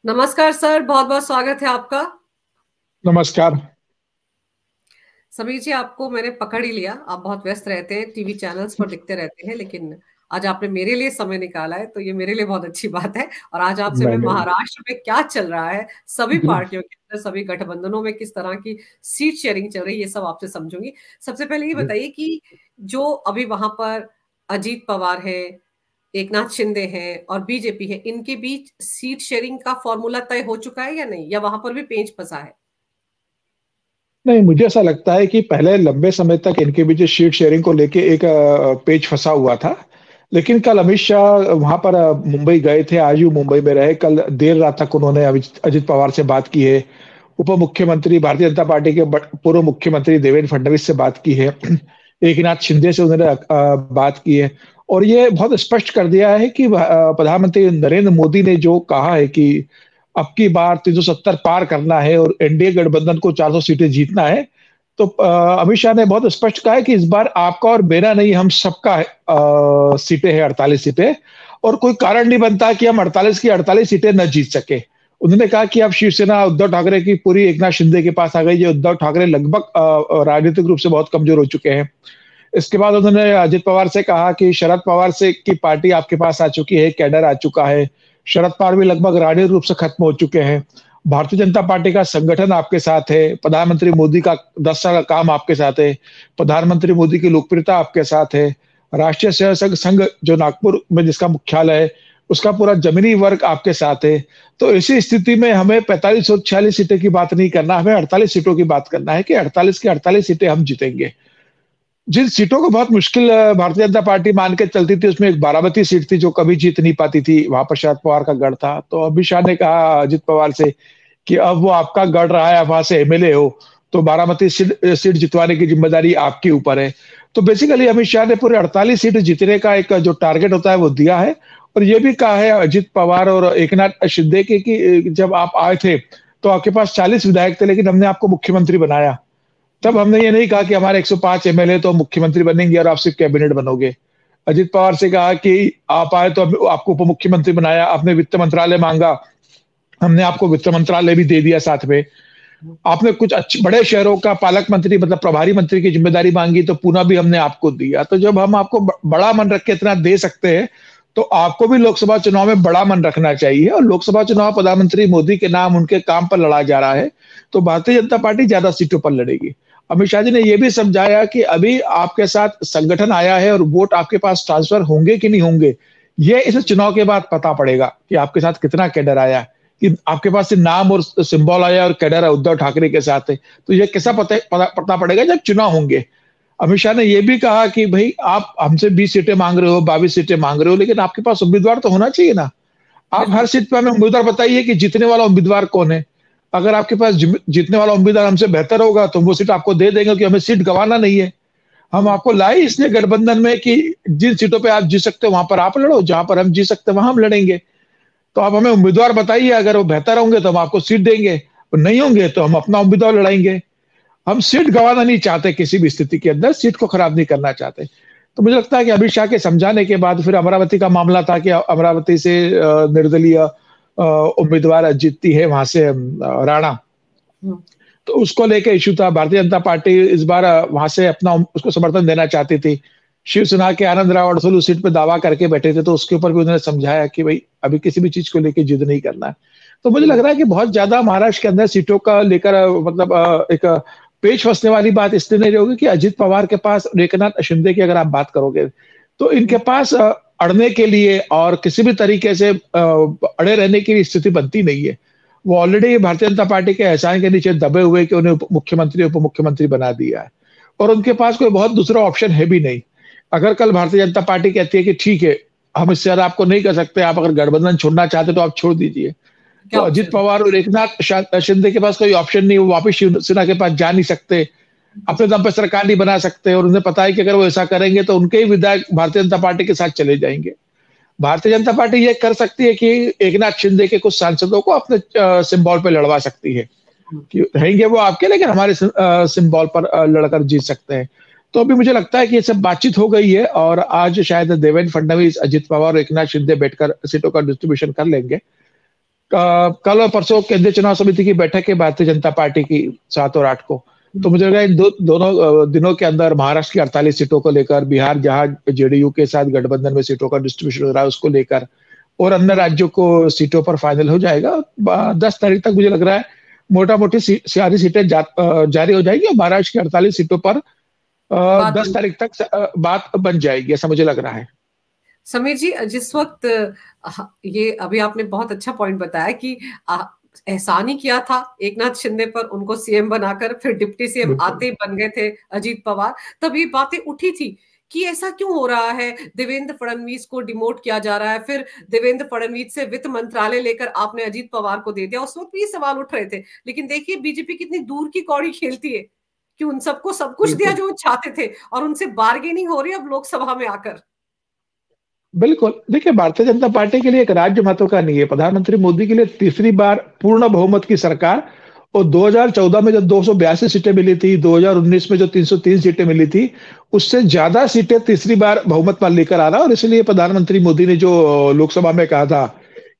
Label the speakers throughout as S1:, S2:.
S1: नमस्कार सर, बहुत बहुत स्वागत है आपका।
S2: नमस्कार।
S1: समीर जी, आपको मैंने पकड़ ही लिया। आप बहुत व्यस्त रहते हैं, टीवी चैनल्स पर दिखते रहते हैं, लेकिन आज आपने मेरे लिए समय निकाला है, तो ये मेरे लिए बहुत अच्छी बात है। और आज आपसे मैं
S2: मैंने
S1: महाराष्ट्र में क्या चल रहा है, सभी पार्टियों के अंदर, सभी गठबंधनों में किस तरह की सीट शेयरिंग चल रही है, ये सब आपसे समझूंगी। सबसे पहले ये बताइए कि जो अभी वहां पर अजीत पवार है, एकनाथ शिंदे हैं और बीजेपी है, इनके बीच सीट शेयरिंग का फॉर्मूला तय हो चुका है या नहीं, या वहां पर भी पेंच फंसा है?
S2: नहीं, मुझे ऐसा लगता है कि पहले लंबे समय तक इनके बीच सीट शेयरिंग को लेके एक पेच फंसा हुआ था। लेकिन कल अमित शाह वहां पर मुंबई गए थे, आज भी मुंबई में रहे। कल देर रात तक उन्होंने अजित पवार से बात की है। उप मुख्यमंत्री भारतीय जनता पार्टी के पूर्व मुख्यमंत्री देवेंद्र फडणवीस से बात की है। एक नाथ शिंदे से उन्होंने बात की है। और ये बहुत स्पष्ट कर दिया है कि प्रधानमंत्री नरेंद्र मोदी ने जो कहा है कि अब की बार 370 पार करना है और एनडीए गठबंधन को 400 सीटें जीतना है। तो अमित शाह ने बहुत स्पष्ट कहा है कि इस बार आपका और मेरा नहीं, हम सबका सीटें हैं, 48 सीटें। और कोई कारण नहीं बनता कि हम 48 की 48 सीटें न जीत सके। उन्होंने कहा कि अब शिवसेना उद्धव ठाकरे की पूरी एकनाथ शिंदे के पास आ गई है। उद्धव ठाकरे लगभग राजनीतिक रूप से बहुत कमजोर हो चुके हैं। इसके बाद उन्होंने अजित पवार से कहा कि शरद पवार से की पार्टी आपके पास आ चुकी है, कैडर आ चुका है। शरद पवार भी लगभग राजनीतिक रूप से खत्म हो चुके हैं। भारतीय जनता पार्टी का संगठन आपके साथ है। प्रधानमंत्री मोदी का 10 साल का काम आपके साथ है। प्रधानमंत्री मोदी की लोकप्रियता आपके साथ है। राष्ट्रीय सेवा संघ संघ जो नागपुर में जिसका मुख्यालय है, उसका पूरा जमीनी वर्ग आपके साथ है। तो इसी स्थिति में हमें 45 और 46 सीटें की बात नहीं करना, हमें 48 सीटों की बात करना है कि 48 की 48 सीटें हम जीतेंगे। जिन सीटों को बहुत मुश्किल भारतीय जनता पार्टी मान के चलती थी, उसमें एक बारामती सीट थी जो कभी जीत नहीं पाती थी। वहां पर शरद पवार का गढ़ था। तो अमित शाह ने कहा अजित पवार से कि अब वो आपका गढ़ रहा है, आप वहां से एमएलए हो, तो बारामती सीट जितवाने की जिम्मेदारी आपके ऊपर है। तो बेसिकली अमित शाह ने पूरे 48 सीट जीतने का एक जो टारगेट होता है वो दिया है। और ये भी कहा है अजित पवार और एकनाथ शिंदे के कि जब आप आए थे तो आपके पास 40 विधायक थे, लेकिन हमने आपको मुख्यमंत्री बनाया। तब हमने ये नहीं कहा कि हमारे 105 एमएलए तो मुख्यमंत्री बनेंगे और आप सिर्फ कैबिनेट बनोगे। अजित पवार से कहा कि आप आए तो आपको उप मुख्यमंत्री बनाया, आपने वित्त मंत्रालय मांगा, हमने आपको वित्त मंत्रालय भी दे दिया साथ में। आपने कुछ अच्छे बड़े शहरों का पालक मंत्री मतलब प्रभारी मंत्री की जिम्मेदारी मांगी, तो पूना भी हमने आपको दिया। तो जब हम आपको बड़ा मन रख के इतना दे सकते हैं, तो आपको भी लोकसभा चुनाव में बड़ा मन रखना चाहिए। और लोकसभा चुनाव प्रधानमंत्री मोदी के नाम उनके काम पर लड़ा जा रहा है, तो भारतीय जनता पार्टी ज्यादा सीटों पर लड़ेगी। अमित शाह जी ने यह भी समझाया कि अभी आपके साथ संगठन आया है और वोट आपके पास ट्रांसफर होंगे कि नहीं होंगे, ये इस चुनाव के बाद पता पड़ेगा कि आपके साथ कितना कैडर आया, कि आपके पास सिर्फ नाम और सिंबल आया और कैडर है उद्धव ठाकरे के साथ है। तो ये कैसा पता पड़ेगा जब चुनाव होंगे। अमित शाह ने यह भी कहा कि भाई आप हमसे 20 सीटें मांग रहे हो, 22 सीटें मांग रहे हो, लेकिन आपके पास उम्मीदवार तो होना चाहिए ना। आप हर
S1: बिल्कुल।
S2: सीट पर हमें उम्मीदवार बताइए कि जीतने वाला उम्मीदवार कौन है। अगर आपके पास जीतने वाला उम्मीदवार हमसे बेहतर होगा तो वो सीट आपको दे देंगे, कि हमें सीट गंवाना नहीं है। हम
S1: हम्म।
S2: आपको लाए इसलिए गठबंधन में कि जिन सीटों पे आप जीत सकते हो वहां पर आप लड़ो, जहां पर हम जीत सकते हैं वहां हम लड़ेंगे। तो आप हमें उम्मीदवार बताइए, अगर वो बेहतर होंगे तो हम आपको सीट देंगे, और नहीं होंगे तो हम अपना उम्मीदवार लड़ाएंगे। हम सीट गंवाना नहीं चाहते, किसी भी स्थिति के अंदर सीट को खराब नहीं करना चाहते। तो मुझे लगता है कि अमित शाह के समझाने के बाद फिर अमरावती का मामला था कि अमरावती से निर्दलीय उम्मीदवार जीतती है वहां से राणा।
S1: हम्म।
S2: तो उसको लेके इशू था। भारतीय जनता पार्टी इस बार वहां से अपना उसको समर्थन देना चाहती थी। शिवसेना के आनंद राव अडसोल उस सीट पे दावा करके बैठे थे, तो उसके ऊपर भी उन्होंने समझाया कि भाई अभी किसी भी चीज को लेकर जिद नहीं करना है। तो मुझे लग
S1: हम्म।
S2: रहा है कि बहुत ज्यादा महाराष्ट्र के अंदर सीटों का लेकर मतलब एक पेच फंसने वाली बात इसलिए नहीं होगी कि अजित पवार के पास और एकनाथ शिंदे की अगर आप बात करोगे, तो इनके
S1: हम्म।
S2: पास अड़ने के लिए और किसी भी तरीके से अड़े रहने की स्थिति बनती नहीं है। वो ऑलरेडी भारतीय जनता पार्टी के एहसान के नीचे दबे हुए कि उन्हें मुख्यमंत्री उप मुख्यमंत्री बना दिया है। और उनके पास कोई बहुत दूसरा ऑप्शन है भी नहीं। अगर कल भारतीय जनता पार्टी कहती है कि ठीक है, हम इससे ज्यादा आपको नहीं कर सकते, आप अगर गठबंधन छोड़ना चाहते तो आप छोड़ दीजिए, तो
S1: क्या
S2: अजित
S1: ऑप्शन है?
S2: पवार और एकनाथ शिंदे के पास कोई ऑप्शन नहीं, वो वापिस शिवसेना के पास जा नहीं सकते, अपने दम पर सरकार नहीं बना सकते। और उन्हें पता है कि अगर वो ऐसा करेंगे तो उनके ही विधायक भारतीय जनता पार्टी के साथ चले जाएंगे। भारतीय जनता पार्टी ये कर सकती है कि एकनाथ शिंदे के कुछ सांसदों को अपने सिंबल पे लड़वा सकती है,
S1: हम्म।
S2: कि रहेंगे वो आपके, लेकिन हमारे सिंबल पर लड़कर जीत सकते हैं। तो अभी मुझे लगता है कि ये सब बातचीत हो गई है और आज शायद देवेंद्र फडणवीस, अजित पवार और एकनाथ शिंदे बैठकर सीटों का डिस्ट्रीब्यूशन कर लेंगे। कल और परसों केंद्रीय चुनाव समिति की बैठक है भारतीय जनता पार्टी की 7 और 8 को। तो मुझे लग रहा है इन दोनों दिनों के अंदर महाराष्ट्र की 48 सीटों को लेकर, बिहार जहां जेडीयू के साथ गठबंधन में सीटों का डिस्ट्रीब्यूशन हो रहा है उसको लेकर, और अन्य राज्यों को सीटों पर फाइनल हो जाएगा। 10 तारीख तक मुझे लग रहा है मोटा मोटी सारी सीटें जारी हो जाएगी और महाराष्ट्र की 48 सीटों पर
S1: बात
S2: 10 तारीख तक बात बन जाएगी, ऐसा मुझे लग रहा है।
S1: समीर जी, जिस वक्त ये अभी आपने बहुत अच्छा पॉइंट बताया कि एहसान ही किया था एक नाथ शिंदे पर, उनको सीएम बनाकर, फिर डिप्टी सीएम आते ही बन गए थे अजीत पवार, तब ये बातें उठी थी कि ऐसा क्यों हो रहा है, देवेंद्र फडणवीस को डिमोट किया जा रहा है, फिर देवेंद्र फडणवीस से वित्त मंत्रालय लेकर आपने अजीत पवार को दे दिया। उस वक्त भी ये सवाल उठ रहे थे, लेकिन देखिए बीजेपी कितनी दूर की कौड़ी खेलती है कि उन सबको सब कुछ दिया जो वो चाहते थे, और उनसे बार्गेनिंग हो रही है अब लोकसभा में आकर।
S2: बिल्कुल, देखिए भारतीय जनता पार्टी के लिए एक राज्य महत्व का नहीं है। प्रधानमंत्री मोदी के लिए तीसरी बार पूर्ण बहुमत की सरकार, और 2014 में जब 282 सीटें मिली थी, 2019 में जो 303 सीटें मिली थी, उससे ज्यादा सीटें तीसरी बार बहुमत पर लेकर आ रहा है। और इसलिए प्रधानमंत्री मोदी ने जो लोकसभा में कहा था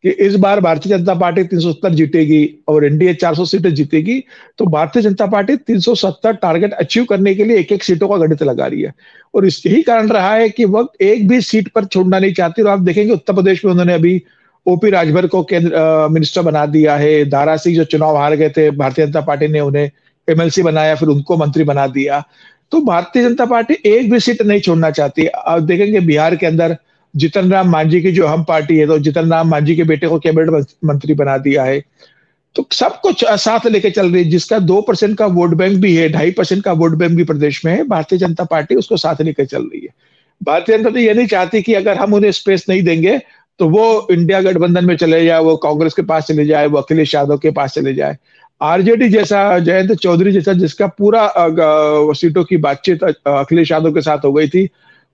S2: कि इस बार भारतीय जनता पार्टी 370 जीतेगी और एनडीए 400 सीटें जीतेगी, तो Bharatiya Janata party 370 target achieve करने के लिए एक एक सीटों का गणित लगा रही है। और यही कारण रहा है कि वह एक भी सीट पर छोड़ना नहीं चाहती। और आप देखेंगे उत्तर प्रदेश में उन्होंने अभी ओपी राजभर को केंद्र मिनिस्टर बना दिया है। दारा सिंह जो चुनाव हार गए थे, भारतीय जनता पार्टी ने उन्हें एमएलसी बनाया, फिर उनको मंत्री बना दिया। तो भारतीय जनता पार्टी एक भी सीट नहीं छोड़ना चाहती। आप देखेंगे बिहार के अंदर जीतन राम मांझी की जो हम पार्टी है, तो जीतन राम मांझी के बेटे को कैबिनेट मंत्री बना दिया है। तो सब कुछ साथ लेके चल रही है। जिसका 2% का वोट बैंक भी है, 2.5% का वोट बैंक भी प्रदेश में है, भारतीय जनता पार्टी उसको साथ लेकर चल रही है। भारतीय जनता पार्टी ये नहीं चाहती कि अगर हम उन्हें स्पेस नहीं देंगे तो वो इंडिया गठबंधन में चले जाए, वो कांग्रेस के पास चले जाए, वो अखिलेश यादव के पास चले जाए। आरजेडी जैसा, जयंत चौधरी जैसा, जिसका पूरा सीटों की बातचीत अखिलेश यादव के साथ हो गई थी,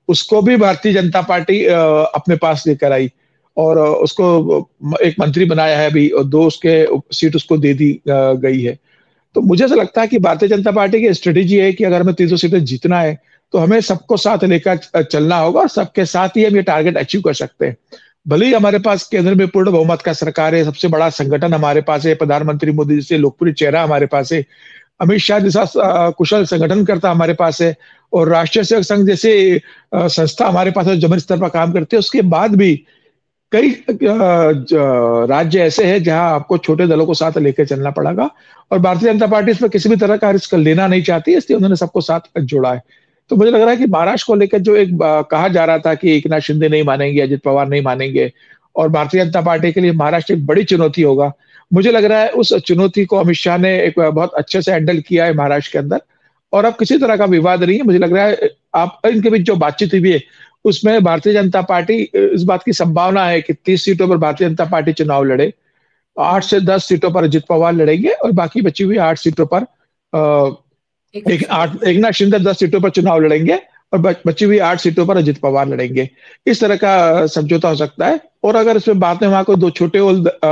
S2: उसको भी भारतीय जनता पार्टी अपने पास लेकर आई और उसको एक मंत्री बनाया है अभी, और 2 उसके सीट उसको दे दी गई है। तो मुझे ऐसा लगता है कि भारतीय जनता पार्टी की स्ट्रेटेजी है कि अगर हमें 300 सीटें जीतना है तो हमें सबको साथ लेकर चलना होगा, और सबके साथ ही हम ये टारगेट अचीव कर सकते हैं। भले ही हमारे पास केंद्र में पूर्ण बहुमत का सरकार है, सबसे बड़ा संगठन हमारे पास है, प्रधानमंत्री मोदी जैसे लोकप्रिय चेहरा हमारे पास है, अमित शाह जैसा कुशल संगठनकर्ता हमारे पास है, और राष्ट्रीय सेवक संघ जैसे संस्था हमारे पास है जमीन स्तर पर काम करते हैं। उसके बाद भी कई राज्य ऐसे हैं जहां आपको छोटे दलों को साथ लेकर चलना पड़ेगा, और भारतीय जनता पार्टी इसमें किसी भी तरह का रिस्क लेना नहीं चाहती, इसलिए उन्होंने सबको साथ जोड़ा है। तो मुझे लग रहा है कि महाराष्ट्र को लेकर जो एक कहा जा रहा था कि एकनाथ शिंदे नहीं मानेंगे, अजित पवार नहीं मानेंगे, और भारतीय जनता पार्टी के लिए महाराष्ट्र एक बड़ी चुनौती होगा, मुझे लग रहा है उस चुनौती को अमित शाह ने एक बहुत अच्छे से हैंडल किया है महाराष्ट्र के अंदर। और अब किसी तरह का विवाद नहीं है। मुझे लग रहा है आप इनके बीच जो बातचीत हुई है उसमें भारतीय जनता पार्टी, इस बात की संभावना है कि 30 सीटों पर भारतीय जनता पार्टी चुनाव लड़े, 8 से 10 सीटों पर अजित पवार लड़ेंगे, और बाकी बची हुई 8 सीटों पर एक नाथ शिंदे 10 सीटों पर चुनाव लड़ेंगे, और बची हुई 8 सीटों पर अजित पवार लड़ेंगे। इस तरह का समझौता हो सकता है। और अगर इसमें बाद में वहां कोई 2 छोटे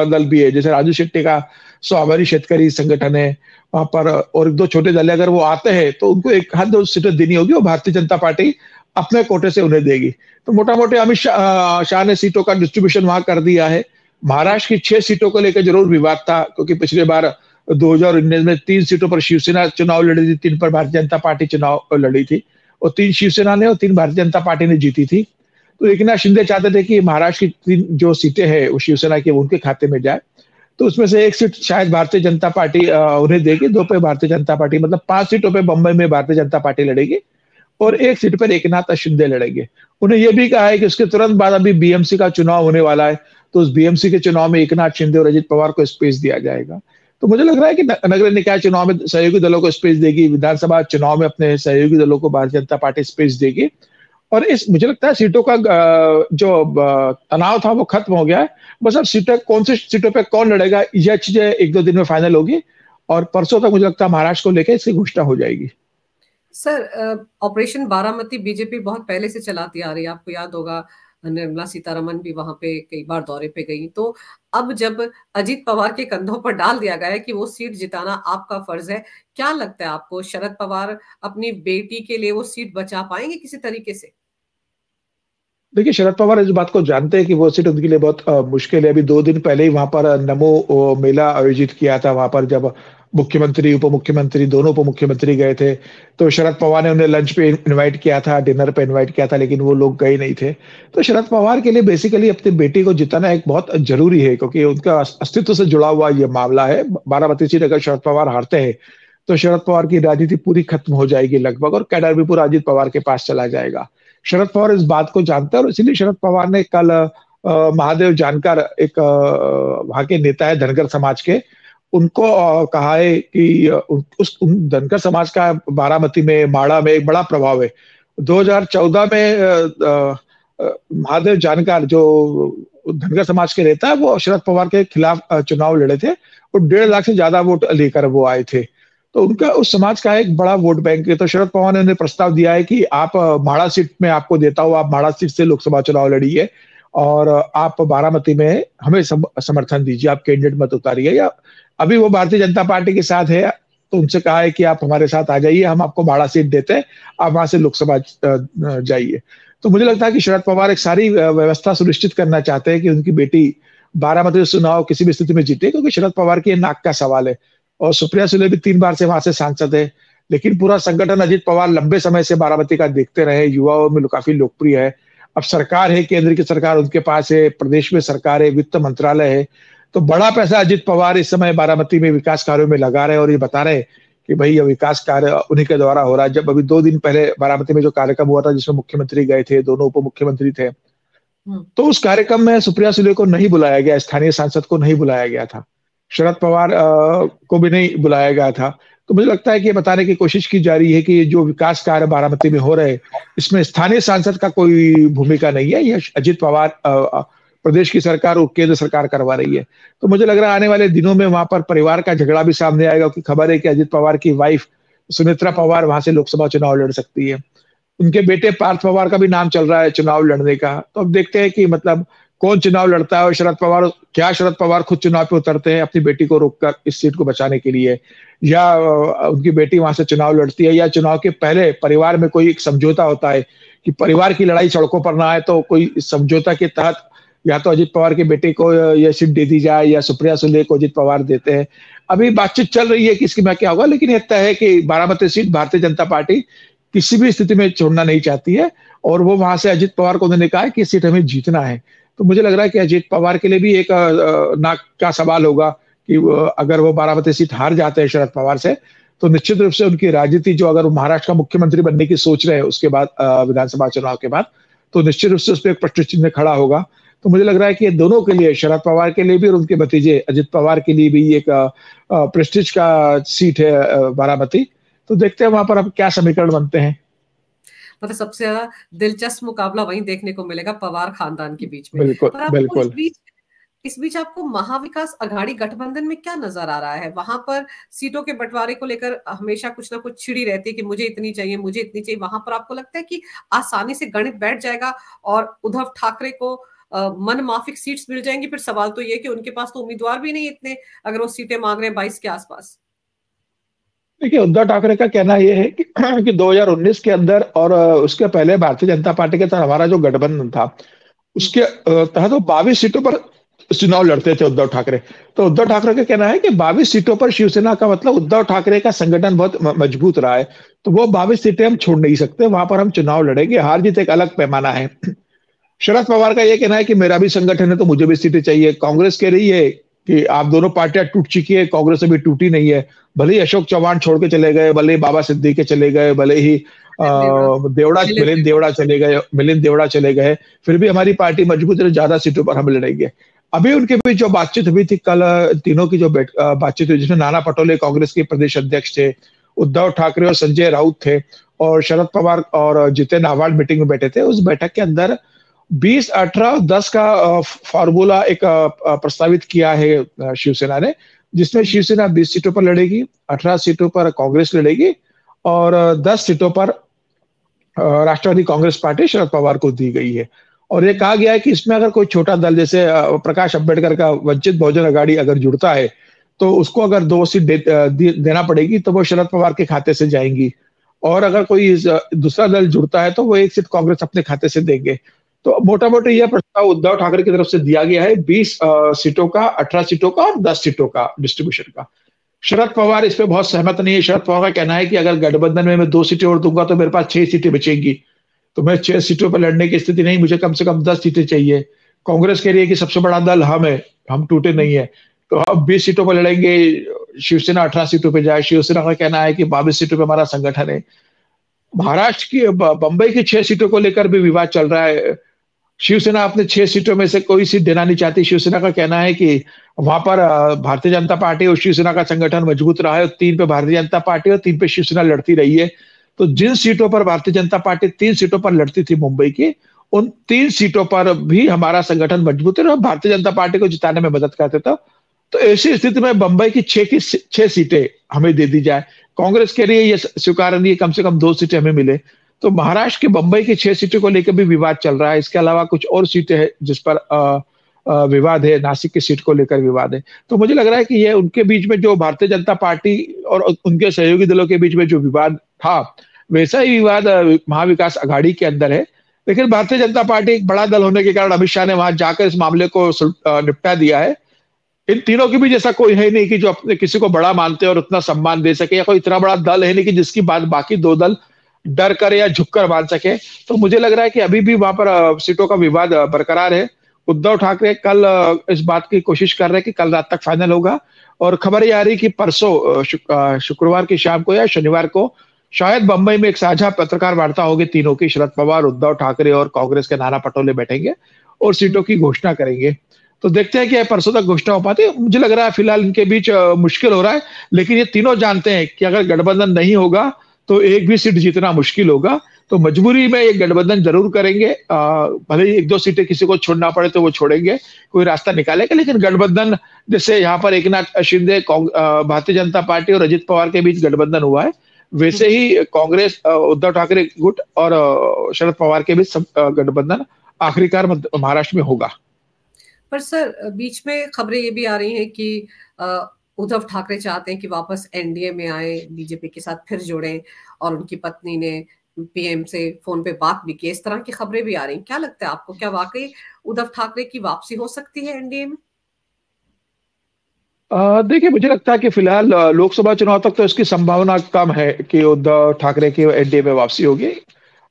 S2: दल भी है, जैसे राजू शेट्टी का स्वाभिमानी शेतकरी संगठन है वहां पर, और 2 छोटे दल अगर वो आते हैं तो उनको 1-2 सीटें देनी होगी, और भारतीय जनता पार्टी अपने कोटे से उन्हें देगी। तो मोटा मोटी अमित शाह ने सीटों का डिस्ट्रीब्यूशन वहां कर दिया है। महाराष्ट्र की 6 सीटों को लेकर जरूर विवाद था, क्योंकि पिछले बार 2019 में 3 सीटों पर शिवसेना चुनाव लड़ी थी, 3 पर भारतीय जनता पार्टी चुनाव लड़ी थी, और 3 शिवसेना ने और 3 भारतीय जनता पार्टी ने जीती थी। तो एकनाथ शिंदे चाहते थे कि महाराष्ट्र की 3 जो सीटें हैं वो शिवसेना की उनके खाते में जाए। तो उसमें से 1 सीट शायद भारतीय जनता पार्टी उन्हें देगी, 2 पे भारतीय जनता पार्टी, मतलब 5 सीटों पे बम्बई में भारतीय जनता पार्टी लड़ेगी, और 1 सीट पर एकनाथ शिंदे लड़ेंगे। उन्हें यह भी कहा है कि उसके तुरंत बाद अभी बीएमसी का चुनाव होने वाला है, तो उस बीएमसी के चुनाव में एकनाथ शिंदे और अजित पवार को स्पेस दिया जाएगा। तो मुझे लग रहा है कि नगर निकाय चुनाव में सहयोगी दलों को स्पेस देगी, विधानसभा चुनाव में अपने सहयोगी दलों को भारतीय जनता पार्टी स्पेस देगी, और इस मुझे लगता है सीटों का जो तनाव था वो खत्म हो गया है। बस अब सीटें कौन सी सीटों पर कौन लड़ेगा यह चीजें 1-2 दिन में फाइनल होगी, और परसों तक मुझे लगता है महाराष्ट्र को लेकर इसकी घोषणा हो जाएगी।
S1: सर, ऑपरेशन बारामती बीजेपी बहुत पहले से चलाती आ रही है, आपको याद होगा निर्मला सीतारमन भी वहां पे कई बार दौरे पे गई। तो अब जब अजीत पवार के कंधों पर डाल दिया गया है कि वो सीट जिताना आपका फर्ज है, क्या लगता है आपको शरद पवार अपनी बेटी के लिए वो सीट बचा पाएंगे किसी तरीके से?
S2: देखिए, शरद पवार इस बात को जानते हैं कि वो सीट उनके लिए बहुत मुश्किल है। अभी 2 दिन पहले ही वहाँ पर नमो मेला आयोजित किया था। वहाँ पर जब मुख्यमंत्री, उप मुख्यमंत्री, दोनों उप मुख्यमंत्री गए थे, तो शरद पवार ने उन्हें लंच पे इनवाइट किया था, डिनर पे इनवाइट किया था, लेकिन वो लोग गए नहीं थे। तो शरद पवार के लिए बेसिकली अपनी बेटी को जिताना एक बहुत ज़रूरी है, क्योंकि उनका अस्तित्व से जुड़ा हुआ ये मामला है। बारामती सीट अगर शरद पवार हारते हैं, तो शरद पवार की राजनीति पूरी खत्म हो जाएगी लगभग, और कैडर भी पूरा अजित पवार के पास चला जाएगा। शरद पवार इस बात को जानते हैं, और इसीलिए शरद पवार ने कल महादेव जानकर, एक वहां के नेता है धनगर समाज के, उनको कहा है कि धनगर समाज का बारामती में, माड़ा में एक बड़ा प्रभाव है। 2014 में महादेव जानकर, जो धनगर समाज के नेता है, वो शरद पवार के खिलाफ चुनाव लड़े थे, और 1.5 लाख से ज्यादा वोट लेकर वो आए थे। तो उनका उस समाज का एक बड़ा वोट बैंक है। तो शरद पवार ने उन्हें प्रस्ताव दिया है कि आप माड़ा सीट में आपको देता हूं, आप माड़ा सीट से लोकसभा चुनाव लड़िए, और आप बारामती में हमें समर्थन दीजिए, आप कैंडिडेट मत उतारिए। या अभी वो भारतीय जनता पार्टी के साथ है, तो उनसे कहा है कि आप हमारे साथ आ जाइए, हम आपको माड़ा सीट देते हैं, आप वहां से लोकसभा जाइए। तो मुझे लगता है कि शरद पवार एक सारी व्यवस्था सुनिश्चित करना चाहते हैं कि उनकी बेटी बारामती चुनाव किसी भी स्थिति में जीते, क्योंकि शरद पवार की नाक का सवाल है। और सुप्रिया सुले भी 3 बार से वहां से सांसद है, लेकिन पूरा संगठन अजित पवार लंबे समय से बारामती का देखते रहे, युवाओं में काफी लोकप्रिय है। अब सरकार है, केंद्र की सरकार उनके पास है, प्रदेश में सरकार है, वित्त मंत्रालय है, तो बड़ा पैसा अजित पवार इस समय बारामती में विकास कार्यों में लगा रहे हैं, और ये बता रहे कि भाई ये विकास कार्य उन्हीं के द्वारा हो रहा है। जब अभी 2 दिन पहले बारामती में जो कार्यक्रम हुआ था, जिसमें मुख्यमंत्री गए थे, दोनों उप मुख्यमंत्री थे, तो उस कार्यक्रम में सुप्रिया सुले को नहीं बुलाया गया, स्थानीय सांसद को नहीं बुलाया गया था, शरद पवार को भी नहीं बुलाया गया था। तो मुझे लगता है कि ये बताने की कोशिश की जा रही है कि जो विकास कार्य बारामती में हो रहे हैं, इसमें स्थानीय सांसद का कोई भूमिका नहीं है, यह अजित पवार, प्रदेश की सरकार और केंद्र सरकार करवा रही है। तो मुझे लग रहा है आने वाले दिनों में वहां पर परिवार का झगड़ा भी सामने आएगा, क्योंकि खबर है कि अजित पवार की वाइफ सुमित्रा पवार वहां से लोकसभा चुनाव लड़ सकती है। उनके बेटे पार्थ पवार का भी नाम चल रहा है चुनाव लड़ने का। तो अब देखते हैं कि मतलब कौन चुनाव लड़ता है, और शरद पवार खुद चुनाव पे उतरते हैं अपनी बेटी को रोककर इस सीट को बचाने के लिए, या उनकी बेटी वहां से चुनाव लड़ती है, या चुनाव के पहले परिवार में कोई एक समझौता होता है कि परिवार की लड़ाई सड़कों पर ना आए, तो कोई समझौता के तहत या तो अजित पवार के बेटे को यह सीट दे दी जाए, या सुप्रिया सुले को अजित पवार देते हैं। अभी बातचीत चल रही है कि इसकी में क्या होगा, लेकिन यह तय है कि बारामती सीट भारतीय जनता पार्टी किसी भी स्थिति में छोड़ना नहीं चाहती है, और वो वहां से अजित पवार को उन्होंने कहा है कि सीट हमें जीतना है। तो मुझे लग रहा है कि अजित पवार के लिए भी एक नाक का सवाल होगा कि अगर वो बारामती सीट हार जाते हैं शरद पवार से, तो निश्चित रूप से उनकी राजनीति, जो अगर वो महाराष्ट्र का मुख्यमंत्री बनने की सोच रहे हैं उसके बाद, विधानसभा चुनाव के बाद, तो निश्चित रूप से उस पर एक प्रश्न चिन्ह खड़ा होगा। तो मुझे लग रहा है कि दोनों के लिए, शरद पवार के लिए भी और उनके भतीजे अजित पवार के लिए भी एक प्रेस्टीज का सीट है बारामती। तो देखते हैं वहां पर अब क्या समीकरण बनते हैं।
S1: मतलब सबसे ज्यादा दिलचस्प मुकाबला वहीं देखने को मिलेगा पवार खानदान के बीच में।
S2: बिल्कुल
S1: पर आपको
S2: बिल्कुल।
S1: इस बीच आपको महाविकास अघाड़ी गठबंधन में क्या नजर आ रहा है? वहां पर सीटों के बंटवारे को लेकर हमेशा कुछ ना कुछ छिड़ी रहती है कि मुझे इतनी चाहिए, मुझे इतनी चाहिए। वहां पर आपको लगता है कि आसानी से गणित बैठ जाएगा और उद्धव ठाकरे को मन माफिक सीट्स मिल जाएंगी? फिर सवाल तो ये कि उनके पास तो उम्मीदवार भी नहीं इतने, अगर वो सीटें मांग रहे हैं 22 के आसपास।
S2: देखिए, उद्धव ठाकरे का कहना यह है कि 2019 के अंदर और उसके पहले भारतीय जनता पार्टी के तहत हमारा जो गठबंधन था, उसके तहत वो 22 सीटों पर चुनाव लड़ते थे उद्धव ठाकरे। तो उद्धव ठाकरे का कहना है कि 22 सीटों पर शिवसेना का मतलब उद्धव ठाकरे का संगठन बहुत मजबूत रहा है, तो वो 22 सीटें हम छोड़ नहीं सकते, वहां पर हम चुनाव लड़ेंगे। हार जीत एक अलग पैमाना है। शरद पवार का यह कहना है कि मेरा भी संगठन है, तो मुझे भी सीटें चाहिए। कांग्रेस कह रही है कि आप दोनों पार्टियां टूट चुकी है, कांग्रेस अभी टूटी नहीं है। भले ही अशोक चौहान छोड़ के चले गए, भले ही बाबा सिद्दीकी चले गए, भले ही मिलिंद देवड़ा चले गए, फिर भी हमारी पार्टी मजबूत है, ज्यादा सीटों पर हम लड़ेंगे। अभी उनके बीच जो बातचीत हुई थी कल, तीनों की जो बातचीत हुई, जिसमें नाना पटोले कांग्रेस के प्रदेश अध्यक्ष थे, उद्धव ठाकरे और संजय राउत थे, और शरद पवार और जितेंद्र आव्हाड मीटिंग में बैठे थे। उस बैठक के अंदर 20, 18 और 10 का फार्मूला एक प्रस्तावित किया है शिवसेना ने, जिसमें शिवसेना 20 सीटों पर लड़ेगी, 18 सीटों पर कांग्रेस लड़ेगी, और 10 सीटों पर राष्ट्रवादी कांग्रेस पार्टी शरद पवार को दी गई है। और ये कहा गया है कि इसमें अगर कोई छोटा दल, जैसे प्रकाश अंबेडकर का वंचित बहुजन अघाड़ी अगर जुड़ता है, तो उसको अगर 2 सीट देना पड़ेगी, तो वो शरद पवार के खाते से जाएंगी। और अगर कोई दूसरा दल जुड़ता है, तो वो 1 सीट कांग्रेस अपने खाते से देंगे। तो मोटा मोटी यह प्रस्ताव उद्धव ठाकरे की तरफ से दिया गया है, 20 सीटों का, 18 सीटों का और 10 सीटों का डिस्ट्रीब्यूशन का। शरद पवार इस पे बहुत सहमत नहीं है। शरद पवार का कहना है कि अगर गठबंधन में मैं 2 सीटें और दूंगा तो मेरे पास 6 सीटें बचेंगी, तो मैं 6 सीटों पर लड़ने की स्थिति नहीं, मुझे कम से कम 10 सीटें चाहिए। कांग्रेस कह रही है कि सबसे बड़ा दल हम है, हम टूटे नहीं है, तो हम 20 सीटों पर लड़ेंगे, शिवसेना 18 सीटों पर जाए। शिवसेना का कहना है कि 22 सीटों पर हमारा संगठन है। महाराष्ट्र की, बंबई की 6 सीटों को लेकर भी विवाद चल रहा है। शिवसेना अपने 6 सीटों में से कोई सीट देना नहीं चाहती। शिवसेना का कहना है कि वहां पर भारतीय जनता पार्टी और शिवसेना का संगठन मजबूत रहा है, और 3 पे भारतीय जनता पार्टी और 3 पे शिवसेना लड़ती रही है। तो जिन सीटों पर भारतीय जनता पार्टी 3 सीटों पर लड़ती थी मुंबई की, उन 3 सीटों पर भी हमारा संगठन मजबूत है और भारतीय जनता पार्टी को जिताने में मदद करते थे। तो ऐसी स्थिति में बंबई की 6 सीटें हमें दे दी जाए। कांग्रेस के लिए यह स्वीकार नहीं है, कम से कम 2 सीटें हमें मिले। तो महाराष्ट्र के बंबई की 6 सीटों को लेकर भी विवाद चल रहा है। इसके अलावा कुछ और सीटें हैं जिस पर विवाद है, नासिक की सीट को लेकर विवाद है। तो मुझे लग रहा है कि ये उनके बीच में जो भारतीय जनता पार्टी और उनके सहयोगी दलों के बीच में जो विवाद था, वैसा ही विवाद महाविकास अघाड़ी के अंदर है। लेकिन भारतीय जनता पार्टी एक बड़ा दल होने के कारण अमित शाह ने वहां जाकर इस मामले को निपटा दिया है। इन तीनों के बीच ऐसा कोई है नहीं कि जो अपने किसी को बड़ा मानते और उतना सम्मान दे सके, या कोई इतना बड़ा दल है नहीं कि जिसकी बात बाकी 2 दल डर कर या झुककर मान सके। तो मुझे लग रहा है कि अभी भी वहां पर सीटों का विवाद बरकरार है। उद्धव ठाकरे कल इस बात की कोशिश कर रहे हैं कि कल रात तक फाइनल होगा, और खबर ये आ रही कि परसों शुक्रवार की शाम को या शनिवार को शायद बंबई में एक साझा पत्रकार वार्ता होगी तीनों की। शरद पवार, उद्धव ठाकरे और कांग्रेस के नाना पटोले बैठेंगे और सीटों की घोषणा करेंगे। तो देखते हैं कि परसों तक घोषणा हो पाती है। मुझे लग रहा है फिलहाल इनके बीच मुश्किल हो रहा है, लेकिन ये तीनों जानते हैं कि अगर गठबंधन नहीं होगा तो एक भी सीट जीतना मुश्किल होगा। तो मजबूरी में ये गठबंधन जरूर करेंगे। भले ही 1-2 सीटें किसी को छोड़ना पड़े तो वो छोड़ेंगे, कोई रास्ता निकालेगा। लेकिन गठबंधन, जैसे यहाँ पर एकनाथ शिंदे भारतीय जनता पार्टी और अजित पवार के बीच गठबंधन हुआ है, वैसे ही कांग्रेस, उद्धव ठाकरे गुट और शरद पवार के बीच गठबंधन आखिरकार महाराष्ट्र में होगा।
S1: पर सर, बीच में खबरें ये भी आ रही हैं कि उद्धव ठाकरे चाहते हैं कि वापस एनडीए में आए, बीजेपी के साथ फिर जुड़ें, और उनकी पत्नी ने पीएम से फोन पे बात भी की। इस तरह की खबरें भी आ रही हैं। क्या लगता है आपको, क्या वाकई उद्धव ठाकरे की वापसी हो सकती है एनडीए में?
S2: देखिए, मुझे लगता है कि फिलहाल लोकसभा चुनाव तक तो इसकी संभावना कम है कि उद्धव ठाकरे की एनडीए में वापसी होगी।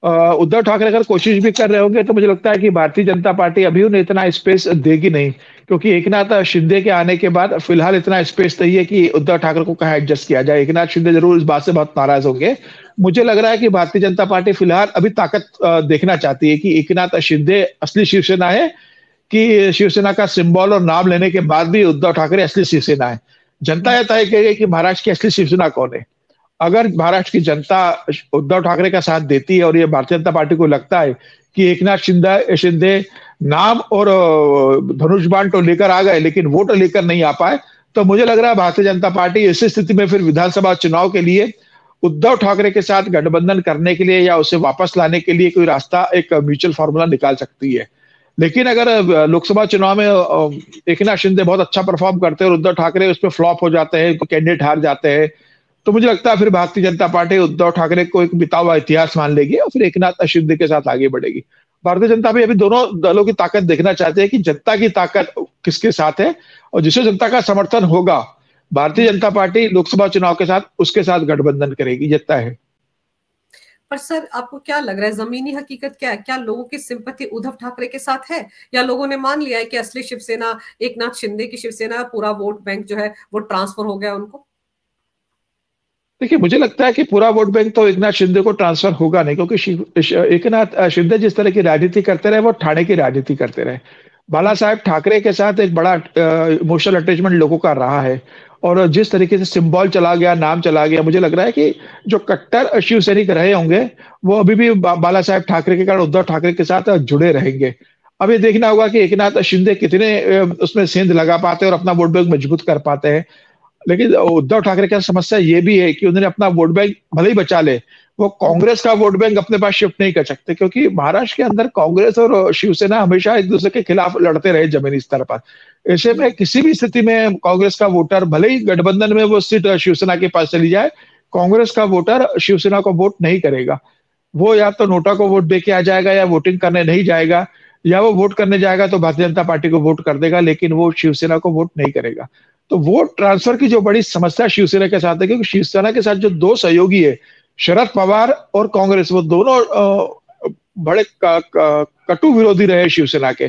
S2: उद्धव ठाकरे अगर कोशिश भी कर रहे होंगे तो मुझे लगता है कि भारतीय जनता पार्टी अभी उन्हें इतना स्पेस देगी नहीं, क्योंकि एकनाथ शिंदे के आने के बाद फिलहाल इतना स्पेस नहीं है कि उद्धव ठाकरे को कहाँ एडजस्ट किया जाए। एकनाथ शिंदे जरूर इस बात से बहुत नाराज होंगे। मुझे लग रहा है कि भारतीय जनता पार्टी फिलहाल अभी ताकत देखना चाहती है कि एकनाथ शिंदे असली शिवसेना है, कि शिवसेना का सिंबल और नाम लेने के बाद भी उद्धव ठाकरे असली शिवसेना है। जनता यह तय करेगी कि महाराष्ट्र की असली शिवसेना कौन है। अगर महाराष्ट्र की जनता उद्धव ठाकरे का साथ देती है और ये भारतीय जनता पार्टी को लगता है कि एकनाथ शिंदे नाम और धनुष बाण तो लेकर आ गए लेकिन वोट लेकर नहीं आ पाए, तो मुझे लग रहा है भारतीय जनता पार्टी ऐसी स्थिति में फिर विधानसभा चुनाव के लिए उद्धव ठाकरे के साथ गठबंधन करने के लिए या उसे वापस लाने के लिए कोई रास्ता, एक म्यूचुअल फॉर्मूला निकाल सकती है। लेकिन अगर लोकसभा चुनाव में एकनाथ शिंदे बहुत अच्छा परफॉर्म करते हैं और उद्धव ठाकरे उसमें फ्लॉप हो जाते हैं, कैंडिडेट हार जाते हैं, तो मुझे लगता है फिर भारतीय जनता पार्टी उद्धव ठाकरे को एक बिता हुआ इतिहास मान लेगी और फिर एकनाथ शिंदे के साथ आगे बढ़ेगी। भारतीय जनता भी अभी दोनों दलों की ताकत देखना चाहते हैं कि जनता की ताकत किसके साथ है, और जिसे जनता का समर्थन होगा भारतीय जनता पार्टी लोकसभा चुनाव के साथ उसके साथ गठबंधन करेगी, जितना है।
S1: पर सर, आपको क्या लग रहा है, जमीनी हकीकत क्या है? क्या लोगों की सिंपैथी उद्धव ठाकरे के साथ है, या लोगों ने मान लिया है कि असली शिवसेना एकनाथ शिंदे की शिवसेना, पूरा वोट बैंक जो है वो ट्रांसफर हो गया उनको?
S2: देखिए, मुझे लगता है कि पूरा वोट बैंक तो एकनाथ शिंदे को ट्रांसफर होगा नहीं, क्योंकि एकनाथ शिंदे जिस तरह की राजनीति करते रहे वो ठाणे की राजनीति करते रहे। बाला साहेब ठाकरे के साथ एक बड़ा इमोशनल अटैचमेंट लोगों का रहा है, और जिस तरीके से सिंबल चला गया, नाम चला गया, मुझे लग रहा है कि जो कट्टर शिव सैनिक रहे होंगे वो अभी भी बाला साहेब ठाकरे के कारण उद्धव ठाकरे के साथ जुड़े रहेंगे। अब ये देखना होगा कि एकनाथ शिंदे कितने उसमें सेंध लगा पाते हैं और अपना वोट बैंक मजबूत कर पाते हैं। लेकिन उद्धव ठाकरे की समस्या ये भी है कि उन्होंने अपना वोट बैंक भले ही बचा ले, वो कांग्रेस का वोट बैंक अपने पास शिफ्ट नहीं कर सकते, क्योंकि महाराष्ट्र के अंदर कांग्रेस और शिवसेना हमेशा एक दूसरे के खिलाफ लड़ते रहे जमीनी स्तर पर। ऐसे में किसी भी स्थिति में कांग्रेस का वोटर, भले ही गठबंधन में वो सीट शिवसेना के पास चली जाए, कांग्रेस का वोटर शिवसेना को वोट नहीं करेगा। वो या तो नोटा को वोट दे के आ जाएगा या वोटिंग करने नहीं जाएगा, या वो वोट करने जाएगा तो भारतीय जनता पार्टी को वोट कर देगा, लेकिन वो शिवसेना को वोट नहीं करेगा। तो वोट ट्रांसफर की जो बड़ी समस्या शिवसेना के साथ है, क्योंकि शिवसेना के साथ जो दो सहयोगी है, शरद पवार और कांग्रेस, वो दोनों बड़े कटु विरोधी रहे शिवसेना के।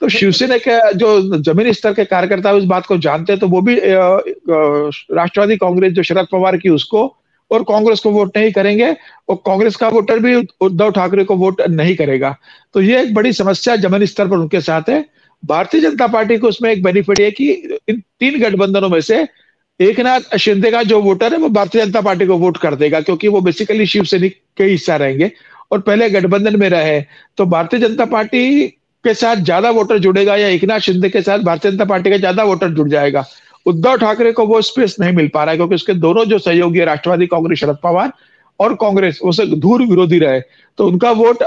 S2: तो शिवसेना के जो जमीनी स्तर के कार्यकर्ता इस बात को जानते हैं, तो वो भी राष्ट्रवादी कांग्रेस जो शरद पवार की उसको और कांग्रेस को वोट नहीं करेंगे, और कांग्रेस का वोटर भी उद्धव ठाकरे को वोट नहीं करेगा। तो ये एक बड़ी समस्या जमीनी स्तर पर उनके साथ है। भारतीय जनता पार्टी को उसमें एक बेनिफिट है कि इन तीन गठबंधनों में से एक नाथ शिंदे का जो वोटर है वो भारतीय जनता पार्टी को वोट कर देगा, क्योंकि वो बेसिकली शिवसैनिक के हिस्सा रहेंगे और पहले गठबंधन में रहे। तो भारतीय जनता पार्टी के साथ ज्यादा वोटर जुड़ेगा, या एक नाथ शिंदे के साथ भारतीय जनता पार्टी का ज्यादा वोटर जुड़ जाएगा। उद्धव ठाकरे को वो स्पेस नहीं मिल पा रहा है, क्योंकि उसके दोनों जो सहयोगी है, राष्ट्रवादी कांग्रेस शरद पवार और कांग्रेस, उसे धूर विरोधी रहे। तो उनका वोट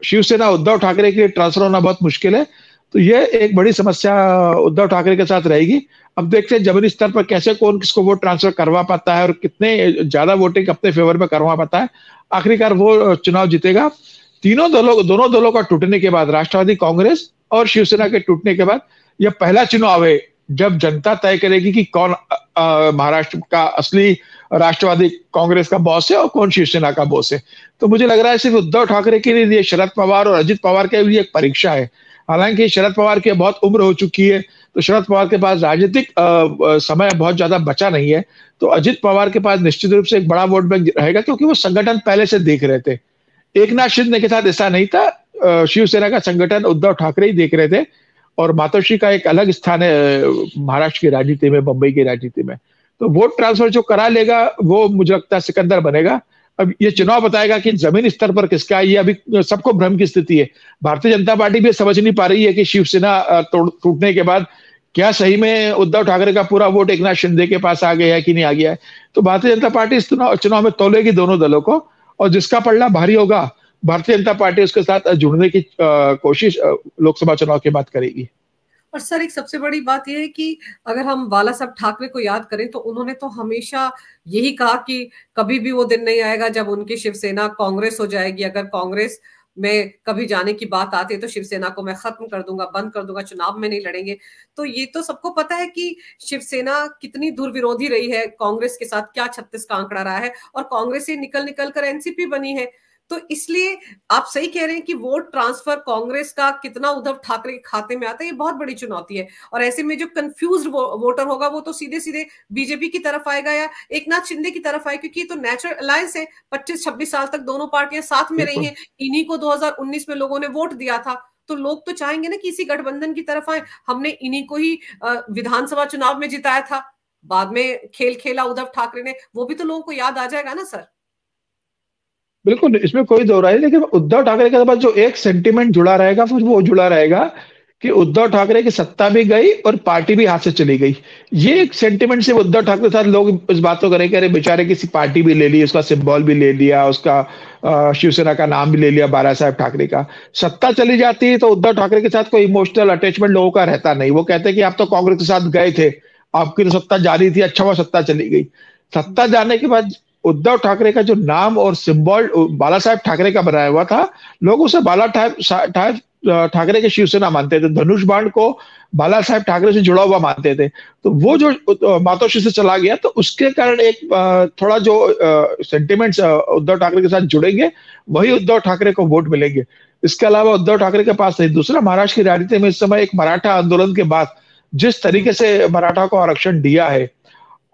S2: शिवसेना उद्धव ठाकरे के लिए ट्रांसफर होना बहुत मुश्किल है। तो ये एक बड़ी समस्या उद्धव ठाकरे के साथ रहेगी। अब देखते हैं जमीनी स्तर पर कैसे कौन किसको वोट ट्रांसफर करवा पाता है और कितने ज्यादा वोटिंग अपने फेवर में करवा पाता है। आखिरकार वो चुनाव जीतेगा। दोनों दलों का टूटने के बाद, राष्ट्रवादी कांग्रेस और शिवसेना के टूटने के बाद, यह पहला चुनाव है जब जनता तय करेगी कि कौन महाराष्ट्र का असली राष्ट्रवादी कांग्रेस का बॉस है और कौन शिवसेना का बॉस है। तो मुझे लग रहा है सिर्फ उद्धव ठाकरे के लिए शरद पवार और अजित पवार के लिए एक परीक्षा है। हालांकि शरद पवार की बहुत उम्र हो चुकी है, तो शरद पवार के पास राजनीतिक समय बहुत ज्यादा बचा नहीं है। तो अजित पवार के पास निश्चित रूप से एक बड़ा वोट बैंक रहेगा, क्योंकि वो संगठन पहले से देख रहे थे। एक नाथ शिंदे के साथ ऐसा नहीं था, शिवसेना का संगठन उद्धव ठाकरे ही देख रहे थे, और मातोश्री का एक अलग स्थान है महाराष्ट्र की राजनीति में, बंबई की राजनीति में। तो वोट ट्रांसफर जो करा लेगा वो मुझे लगता है सिकंदर बनेगा। अब ये चुनाव बताएगा कि जमीन स्तर पर किसका है। ये अभी सबको भ्रम की स्थिति है। भारतीय जनता पार्टी भी समझ नहीं पा रही है कि शिवसेना टूटने के बाद क्या सही में उद्धव ठाकरे का पूरा वोट एक नाथ शिंदे के पास आ गया है कि नहीं आ गया है। तो भारतीय जनता पार्टी इस चुनाव में तोलेगी दोनों दलों को, और जिसका पलड़ा भारी होगा भारतीय जनता पार्टी उसके साथ जुड़ने की कोशिश लोकसभा चुनाव के बाद करेगी।
S1: और सर, एक सबसे बड़ी बात यह है कि अगर हम बाला साहब ठाकरे को याद करें तो उन्होंने तो हमेशा यही कहा कि कभी भी वो दिन नहीं आएगा जब उनकी शिवसेना कांग्रेस हो जाएगी। अगर कांग्रेस में कभी जाने की बात आती है तो शिवसेना को मैं खत्म कर दूंगा, बंद कर दूंगा, चुनाव में नहीं लड़ेंगे। तो ये तो सबको पता है कि शिवसेना कितनी दूर विरोधी रही है कांग्रेस के साथ, क्या 36 का आंकड़ा रहा है, और कांग्रेस से निकल निकल कर एनसीपी बनी है। तो इसलिए आप सही कह रहे हैं कि वोट ट्रांसफर कांग्रेस का कितना उद्धव ठाकरे के खाते में आता है, ये बहुत बड़ी चुनौती है। और ऐसे में जो कंफ्यूज वोटर होगा वो तो सीधे सीधे बीजेपी की तरफ आएगा या एक नाथ शिंदे की तरफ आएगा, क्योंकि ये तो नेचुरल अलायंस है। 25-26 साल तक दोनों पार्टियां साथ में रही हैं, इन्हीं को 2019 में लोगों ने वोट दिया था। तो लोग तो चाहेंगे ना कि इसी गठबंधन की तरफ आए। हमने इन्हीं को ही विधानसभा चुनाव में जिताया था, बाद में खेल खेला उद्धव ठाकरे ने, वो भी तो लोगों को याद आ जाएगा ना सर।
S2: बिल्कुल, इसमें कोई दो राय नहीं, लेकिन उद्धव ठाकरे के साथ जो एक सेंटिमेंट जुड़ा रहेगा फिर वो जुड़ा रहेगा कि उद्धव ठाकरे की सत्ता भी गई और पार्टी भी हाथ से चली गई। ये एक सेंटिमेंट से उद्धव ठाकरे के साथ लोग इस बात को करेंगे, अरे बेचारे किसी पार्टी भी ले ली, उसका सिंबल भी ले लिया, उसका शिवसेना का नाम भी ले लिया, बाला साहब ठाकरे का। सत्ता चली जाती है तो उद्धव ठाकरे के साथ कोई इमोशनल अटैचमेंट लोगों का रहता नहीं। वो कहते हैं कि आप तो कांग्रेस के साथ गए थे, आपकी तो सत्ता जारी थी, अच्छा हुआ सत्ता चली गई। सत्ता जाने के बाद उद्धव ठाकरे का जो नाम और सिंबल बाला साहब ठाकरे का बनाया हुआ था, लोग उसे बाला ठाकरे के शिवसेना मानते थे, धनुष बाण को बाला साहब ठाकरे से जुड़ा हुआ मानते थे। तो वो जो मातोश्री से चला गया, तो उसके कारण एक थोड़ा जो सेंटिमेंट्स उद्धव ठाकरे के साथ जुड़ेंगे, वही उद्धव ठाकरे को वोट मिलेंगे। इसके अलावा उद्धव ठाकरे के पास नहीं। दूसरा, महाराष्ट्र की राजनीति में इस समय एक मराठा आंदोलन के बाद जिस तरीके से मराठा को आरक्षण दिया है,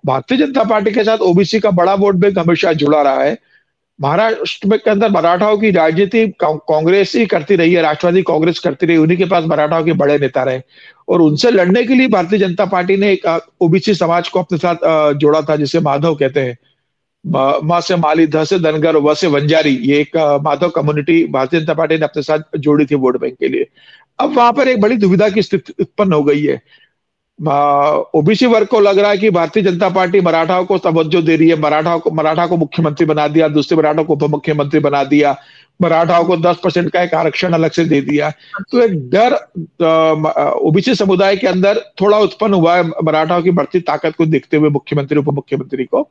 S2: भारतीय जनता पार्टी के साथ ओबीसी का बड़ा वोट बैंक हमेशा जुड़ा रहा है। महाराष्ट्र में के अंदर मराठाओं की राजनीति कांग्रेस ही करती रही है, राष्ट्रवादी कांग्रेस करती रही, उन्हीं के पास मराठाओं के बड़े नेता रहे, और उनसे लड़ने के लिए भारतीय जनता पार्टी ने एक ओबीसी समाज को अपने साथ जोड़ा था, जिसे माधव कहते हैं। माँ से माली, ध से धनगर, व से वंजारी, ये एक माधव कम्युनिटी भारतीय जनता पार्टी ने अपने साथ जोड़ी थी वोट बैंक के लिए। अब वहां पर एक बड़ी दुविधा की स्थिति उत्पन्न हो गई है। ओबीसी वर्ग को लग रहा है कि भारतीय जनता पार्टी मराठाओं को तवज्जो दे रही है, मराठा को मुख्यमंत्री बना दिया, दूसरे मराठा को उप मुख्यमंत्री बना दिया, मराठाओं को 10% का एक आरक्षण अलग से दे दिया। तो एक डर ओबीसी समुदाय के अंदर थोड़ा उत्पन्न हुआ है मराठाओं की बढ़ती ताकत को देखते हुए, मुख्यमंत्री, उप मुख्यमंत्री को।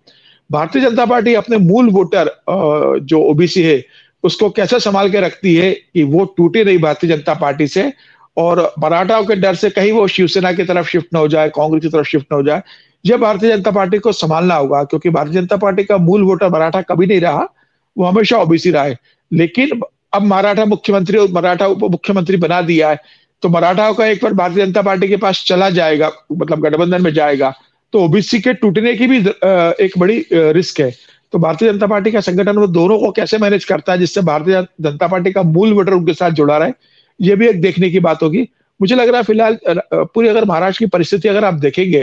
S2: भारतीय जनता पार्टी अपने मूल वोटर जो ओबीसी है उसको कैसे संभाल के रखती है कि वो टूटे नहीं भारतीय जनता पार्टी से, और मराठाओं के डर से कहीं वो शिवसेना की तरफ शिफ्ट न हो जाए, कांग्रेस की तरफ शिफ्ट न हो जाए। ये भारतीय जनता पार्टी को संभालना होगा, क्योंकि भारतीय जनता पार्टी का मूल वोटर मराठा कभी नहीं रहा, वो हमेशा ओबीसी रहा है। लेकिन अब मराठा मुख्यमंत्री और मराठा उप मुख्यमंत्री बना दिया है, तो मराठाओं का एक बार भारतीय जनता पार्टी के पास चला जाएगा, मतलब गठबंधन में जाएगा, तो ओबीसी के टूटने की भी एक बड़ी रिस्क है। तो भारतीय जनता पार्टी का संगठन वो दोनों को कैसे मैनेज करता है जिससे भारतीय जनता पार्टी का मूल वोटर उनके साथ जुड़ा रहे, ये भी एक देखने की बात होगी। मुझे लग रहा है फिलहाल पूरी अगर महाराष्ट्र की परिस्थिति अगर आप देखेंगे,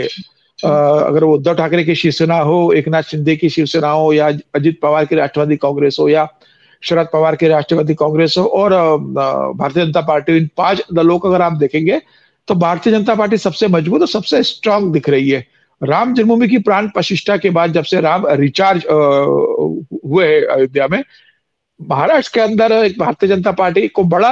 S2: अगर वो उद्धव ठाकरे की शिवसेना हो, एकनाथ शिंदे की शिवसेना हो, या अजित पवार की राष्ट्रवादी कांग्रेस हो, या शरद पवार की राष्ट्रवादी कांग्रेस हो, और भारतीय जनता पार्टी, इन 5 दलों को अगर आप देखेंगे तो भारतीय जनता पार्टी सबसे मजबूत और सबसे स्ट्रांग दिख रही है। राम जन्मभूमि की प्राण प्रतिष्ठा के बाद, जब से राम रिचार्ज हुए अयोध्या में, महाराष्ट्र के अंदर एक भारतीय जनता पार्टी को बड़ा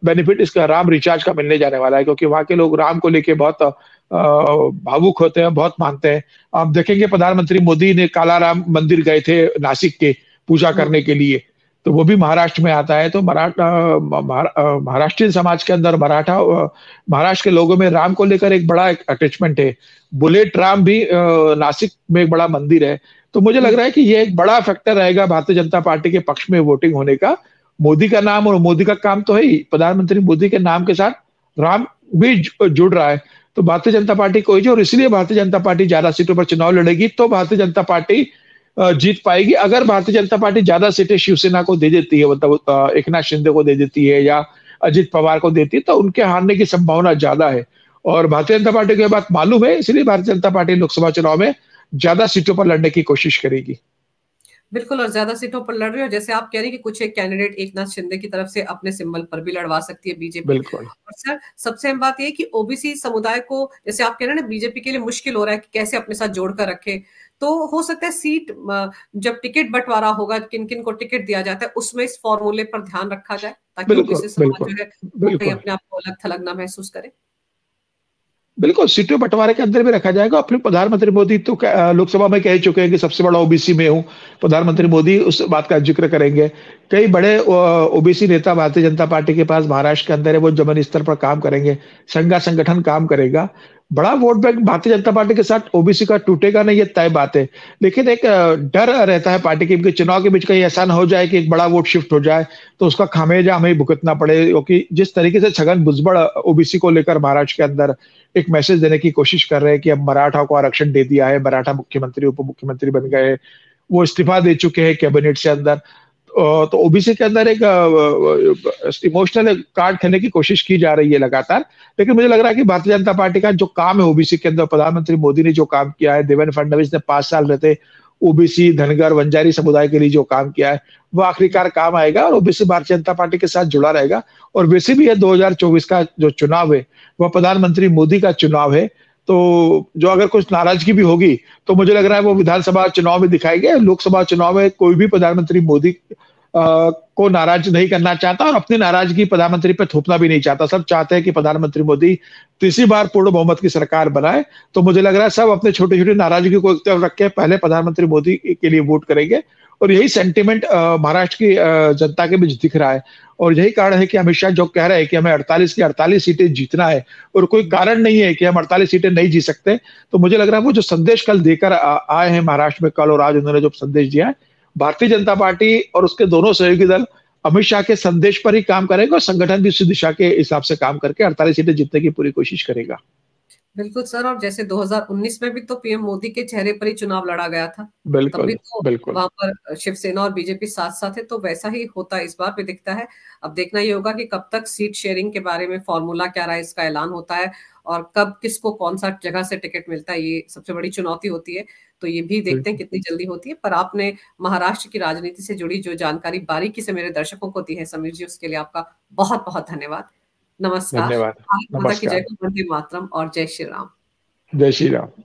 S2: बेनिफिट इसका राम रिचार्ज का मिलने जाने वाला है, क्योंकि वहां के लोग राम को लेके बहुत भावुक होते हैं, बहुत मानते हैं। आप देखेंगे प्रधानमंत्री मोदी ने काला राम मंदिर गए थे नासिक के पूजा करने के लिए, तो वो भी महाराष्ट्र में आता है। तो महाराष्ट्रीय समाज के अंदर महाराष्ट्र के लोगों में राम को लेकर एक बड़ा अटैचमेंट है। बुलेट राम भी नासिक में एक बड़ा मंदिर है। तो मुझे लग रहा है कि ये एक बड़ा फैक्टर रहेगा भारतीय जनता पार्टी के पक्ष में वोटिंग होने का। मोदी का नाम और मोदी का काम तो है ही, प्रधानमंत्री मोदी के नाम के साथ राम भी जुड़ रहा है। तो भारतीय जनता पार्टी को ही, और इसलिए भारतीय जनता पार्टी ज्यादा सीटों पर चुनाव लड़ेगी, तो भारतीय जनता पार्टी जीत पाएगी। अगर भारतीय जनता पार्टी ज्यादा सीटें शिवसेना को दे देती है, मतलब एकनाथ शिंदे को दे देती है या अजित पवार को देती है, तो उनके हारने की संभावना ज्यादा है। और भारतीय जनता पार्टी को यह बात मालूम है, इसलिए भारतीय जनता पार्टी लोकसभा चुनाव में ज्यादा सीटों पर लड़ने की कोशिश करेगी।
S1: बिल्कुल, और ज्यादा सीटों पर लड़ रही हो, जैसे आप कह रही हैं कि कुछ एक कैंडिडेट एकनाथ शिंदे की तरफ से अपने सिंबल पर भी लड़वा सकती है बीजेपी।
S2: बिल्कुल।
S1: और सर, सबसे अहम बात यह कि ओबीसी समुदाय को, जैसे आप कह रहे हैं ना, बीजेपी के लिए मुश्किल हो रहा है कि कैसे अपने साथ जोड़कर रखे। तो हो सकता है सीट, जब टिकट बंटवारा होगा, किन किन को टिकट दिया जाता है, उसमें इस फॉर्मूले पर ध्यान रखा जाए, ताकि ओबीसी समाज जो है वो कहीं अपने आप को अलग थलग ना महसूस करे।
S2: बिल्कुल, सीटों बंटवारे के अंदर भी रखा जाएगा। अपने प्रधानमंत्री मोदी तो लोकसभा में कह चुके हैं कि सबसे बड़ा ओबीसी में हूं। प्रधानमंत्री मोदी उस बात का जिक्र करेंगे। कई बड़े ओबीसी नेता भारतीय जनता पार्टी के पास महाराष्ट्र के अंदर है, वो जमीनी स्तर पर काम करेंगे, संघ संगठन काम करेगा। बड़ा vote bank Bharatiya Janata party के साथ ओबीसी का टूटेगा नहीं, ये तय बात है। लेकिन एक डर रहता है पार्टी के चुनाव के बीच कहीं ऐसा ना हो जाए कि एक बड़ा वोट शिफ्ट हो जाए, तो उसका खामियाजा हमें भुगतना पड़े। क्योंकि जिस तरीके से छगन भुजबड़ ओबीसी को लेकर महाराष्ट्र के अंदर एक मैसेज देने की कोशिश कर रहे हैं कि अब मराठा को आरक्षण दे दिया है, मराठा मुख्यमंत्री उप मुख्यमंत्री बन गए, वो इस्तीफा दे चुके हैं कैबिनेट से अंदर, तो ओबीसी के अंदर एक इमोशनल कार्ड खेलने की कोशिश की जा रही है लगातार। लेकिन मुझे लग रहा है कि भारतीय जनता पार्टी का जो काम है ओबीसी के अंदर, प्रधानमंत्री मोदी ने जो काम किया है, देवेंद्र फडणवीस ने 5 साल रहते ओबीसी धनगर वंजारी समुदाय के लिए जो काम किया है, वो आखिरकार काम आएगा और ओबीसी भारतीय जनता पार्टी के साथ जुड़ा रहेगा। और वैसे भी है 2024 का जो चुनाव है वह प्रधानमंत्री मोदी का चुनाव है। तो जो अगर कुछ नाराजगी भी होगी तो मुझे लग रहा है वो विधानसभा चुनाव में दिखाएंगे। लोकसभा चुनाव में कोई भी प्रधानमंत्री मोदी को नाराज नहीं करना चाहता और अपनी नाराजगी प्रधानमंत्री पर थोपना भी नहीं चाहता। सब चाहते हैं कि प्रधानमंत्री मोदी तीसरी बार पूर्ण बहुमत की सरकार बनाए। तो मुझे लग रहा है सब अपने छोटी छोटी नाराजगी को एक तरफ रख के पहले प्रधानमंत्री मोदी के लिए वोट करेंगे। और यही सेंटिमेंट महाराष्ट्र की जनता के बीच दिख रहा है। और यही कारण है कि अमित शाह जो कह रहे हैं कि हमें 48 की 48 सीटें जीतना है और कोई कारण नहीं है कि हम 48 सीटें नहीं जीत सकते। तो मुझे लग रहा है वो जो संदेश कल देकर आए हैं महाराष्ट्र में, कल और आज उन्होंने जो संदेश दिया है, भारतीय जनता पार्टी और उसके दोनों सहयोगी दल अमित शाह के संदेश पर ही काम करेगा और संगठन भी उसी दिशा के हिसाब से काम करके 48 सीटें जीतने की पूरी कोशिश करेगा।
S1: बिल्कुल सर, और जैसे 2019 में भी तो पीएम मोदी के चेहरे पर ही चुनाव लड़ा गया था, तब भी तो
S2: बिल्कुल
S1: वहां पर शिवसेना और बीजेपी साथ साथ है, तो वैसा ही होता इस बार भी दिखता है। अब देखना ये होगा कि कब तक सीट शेयरिंग के बारे में फॉर्मूला क्या रहा है, इसका ऐलान होता है, और कब किसको कौन सा जगह से टिकट मिलता है, ये सबसे बड़ी चुनौती होती है। तो ये भी देखते हैं कितनी जल्दी होती है। पर आपने महाराष्ट्र की राजनीति से जुड़ी जो जानकारी बारीकी से मेरे दर्शकों को दी है समीर जी, उसके लिए आपका बहुत बहुत धन्यवाद। नमस्कार।
S2: धन्यवाद।
S1: भारत माता की जय, वंदे मातरम और जय श्री राम।
S2: जय श्री राम।